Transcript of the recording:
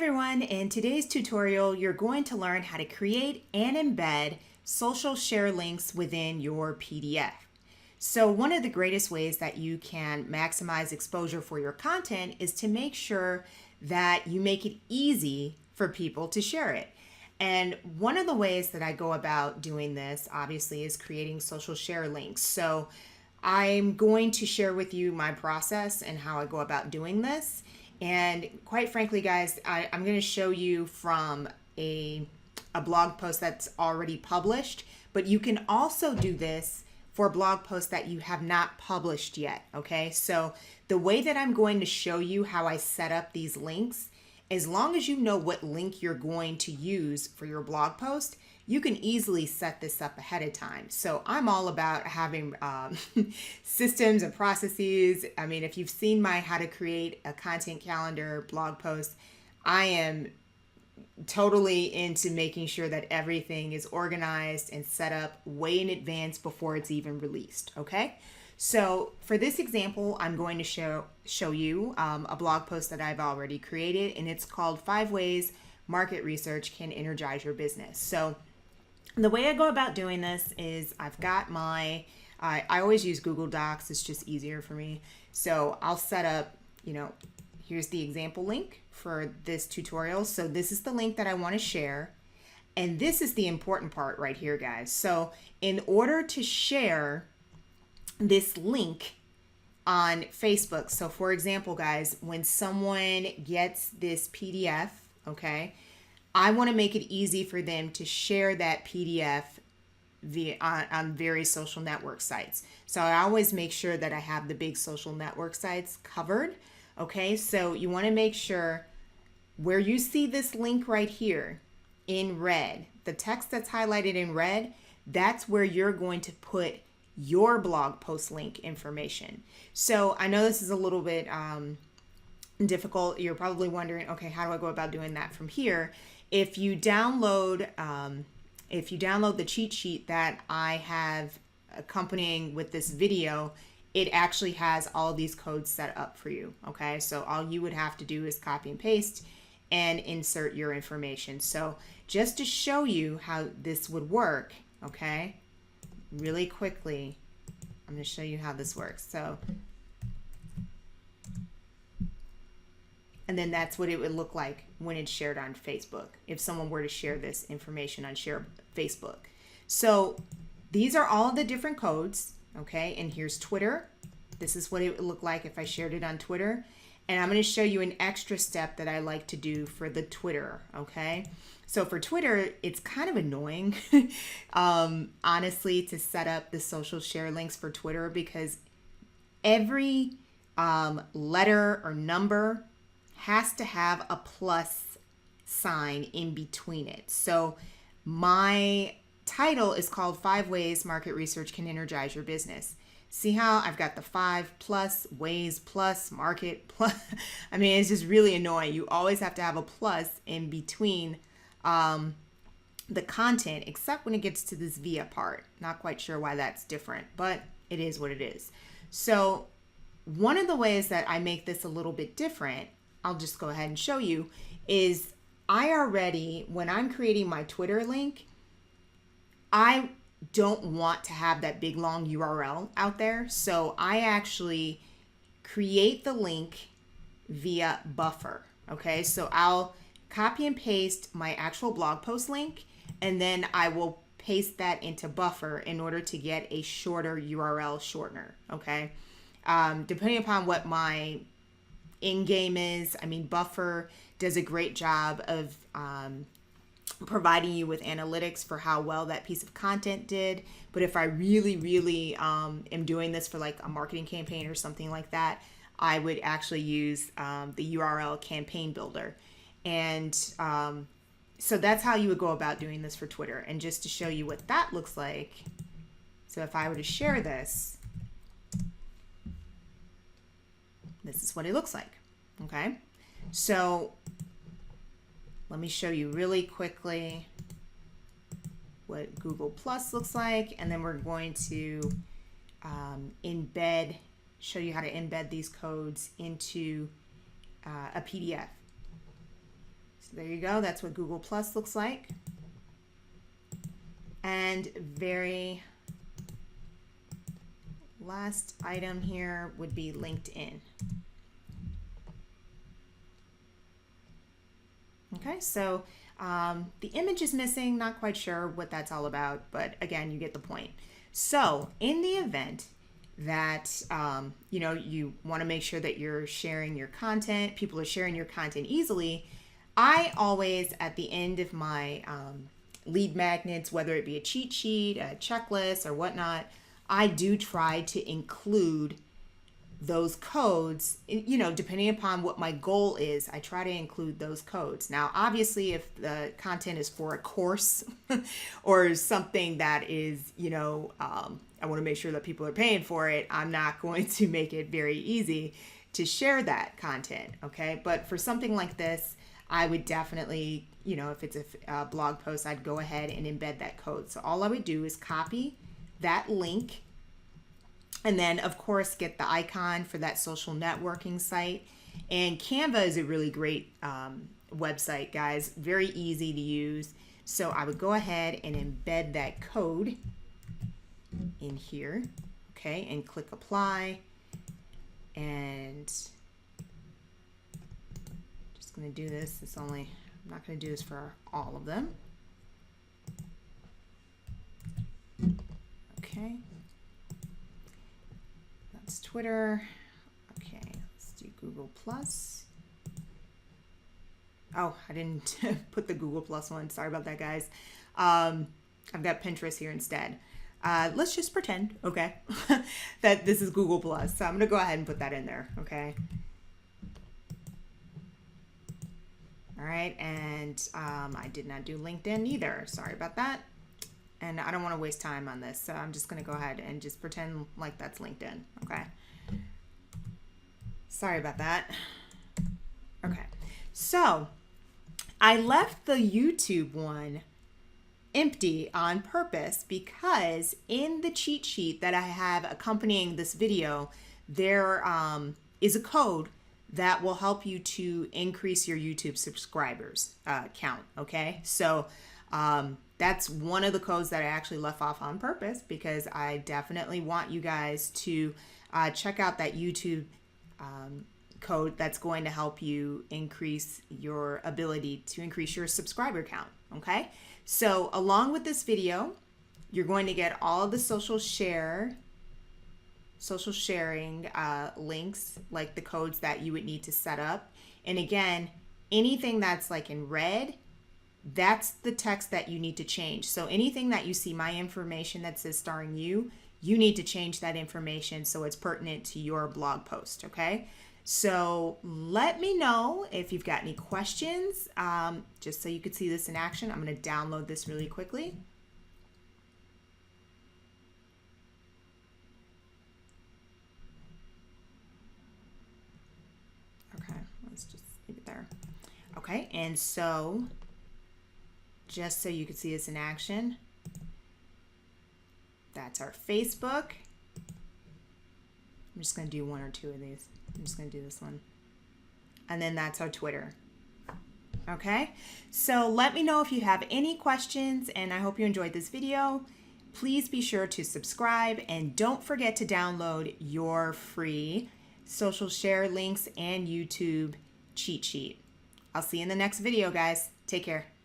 everyone, in today's tutorial you're going to learn how to create and embed social share links within your PDF. So one of the greatest ways that you can maximize exposure for your content is to make sure that you make it easy for people to share it. And one of the ways that I go about doing this obviously is creating social share links. So I'm going to share with you my process and how I go about doing this. And quite frankly, guys, I'm going to show you from a blog post that's already published, but you can also do this for blog posts that you have not published yet, okay? So the way that I'm going to show you how I set up these links, as long as you know what link you're going to use for your blog post, you can easily set this up ahead of time. So I'm all about having systems and processes. I mean, if you've seen my how to create a content calendar blog post, I am totally into making sure that everything is organized and set up way in advance before it's even released, okay? So for this example, I'm going to show you a blog post that I've already created, and it's called 5 Ways Market Research Can Energize Your Business. So the way I go about doing this is I've got I always use Google Docs. It's just easier for me. So I'll set up, here's the example link for this tutorial. So this is the link that I want to share. And this is the important part right here, guys. So in order to share this link on Facebook, so for example, guys, when someone gets this PDF, okay, I want to make it easy for them to share that PDF on various social network sites. So I always make sure that I have the big social network sites covered. Okay, so you want to make sure where you see this link right here in red, the text that's highlighted in red, that's where you're going to put your blog post link information. So I know this is a little bit difficult. You're probably wondering, okay, how do I go about doing that from here? If you download the cheat sheet that I have accompanying with this video, it actually has all these codes set up for you. Okay, so all you would have to do is copy and paste and insert your information. So just to show you how this would work, okay, really quickly, I'm going to show you how this works. So, and then that's what it would look like when it's shared on Facebook, if someone were to share this information on Facebook. So these are all the different codes, okay? And here's Twitter. This is what it would look like if I shared it on Twitter. And I'm going to show you an extra step that I like to do for the Twitter, okay? So for Twitter, it's kind of annoying, honestly, to set up the social share links for Twitter, because every letter or number has to have a plus sign in between it. So my title is called 5 Ways Market Research Can Energize Your Business. See how I've got the 5 plus, ways plus, market plus. I mean, it's just really annoying. You always have to have a plus in between the content, except when it gets to this via part. Not quite sure why that's different, but it is what it is. So one of the ways that I make this a little bit different, I'll just go ahead and show you, is when I'm creating my Twitter link, I don't want to have that big long URL out there. So I actually create the link via buffer. Okay, so I'll copy and paste my actual blog post link, and then I will paste that into buffer in order to get a shorter URL shortener. Okay, depending upon what my in game is, I mean, buffer does a great job of providing you with analytics for how well that piece of content did. But if I really am doing this for like a marketing campaign or something like that, I would actually use the URL campaign builder. And so that's how you would go about doing this for Twitter. And just to show you what that looks like, so if I were to share this, this is what it looks like. Okay, so let me show you really quickly what Google Plus looks like, and then we're going to show you how to embed these codes into a PDF. So there you go. That's what Google Plus looks like. And very last item here would be LinkedIn. Okay, so the image is missing, not quite sure what that's all about, but again, you get the point. So in the event that, you want to make sure that you're sharing your content, people are sharing your content easily, I always, at the end of my lead magnets, whether it be a cheat sheet, a checklist, or whatnot, I do try to include those codes, depending upon what my goal is. I try to include those codes. Now, obviously, if the content is for a course or something that is, I want to make sure that people are paying for it, I'm not going to make it very easy to share that content. Okay. But for something like this, I would definitely, if it's a blog post, I'd go ahead and embed that code. So all I would do is copy that link, and then of course get the icon for that social networking site. And Canva is a really great website, guys, very easy to use. So I would go ahead and embed that code in here, okay, and click apply. And just gonna do this, I'm not gonna do this for all of them. Okay, that's Twitter. Okay, let's do Google Plus. Oh, I didn't put the Google Plus one. Sorry about that, guys. I've got Pinterest here instead. Let's just pretend, okay, that this is Google Plus. So I'm gonna go ahead and put that in there, okay? All right, and I did not do LinkedIn either. Sorry about that. And I don't want to waste time on this, so I'm just going to go ahead and just pretend like that's LinkedIn, okay? Sorry about that. Okay, so I left the YouTube one empty on purpose because in the cheat sheet that I have accompanying this video, there is a code that will help you to increase your YouTube subscribers count, okay? So that's one of the codes that I actually left off on purpose because I definitely want you guys to check out that YouTube code that's going to help you increase your ability to increase your subscriber count, okay? So along with this video, you're going to get all of the social sharing links, like the codes that you would need to set up. And again, anything that's like in red, that's the text that you need to change. So anything that you see my information that says Starengu, you need to change that information so it's pertinent to your blog post, okay? So let me know if you've got any questions, just so you could see this in action. I'm going to download this really quickly. Okay, let's just leave it there. Okay, and so just so you can see this in action, that's our Facebook. I'm just going to do one or two of these. I'm just going to do this one. And then that's our Twitter. Okay, so let me know if you have any questions, and I hope you enjoyed this video. Please be sure to subscribe, and don't forget to download your free social share links and YouTube cheat sheet. I'll see you in the next video, guys. Take care.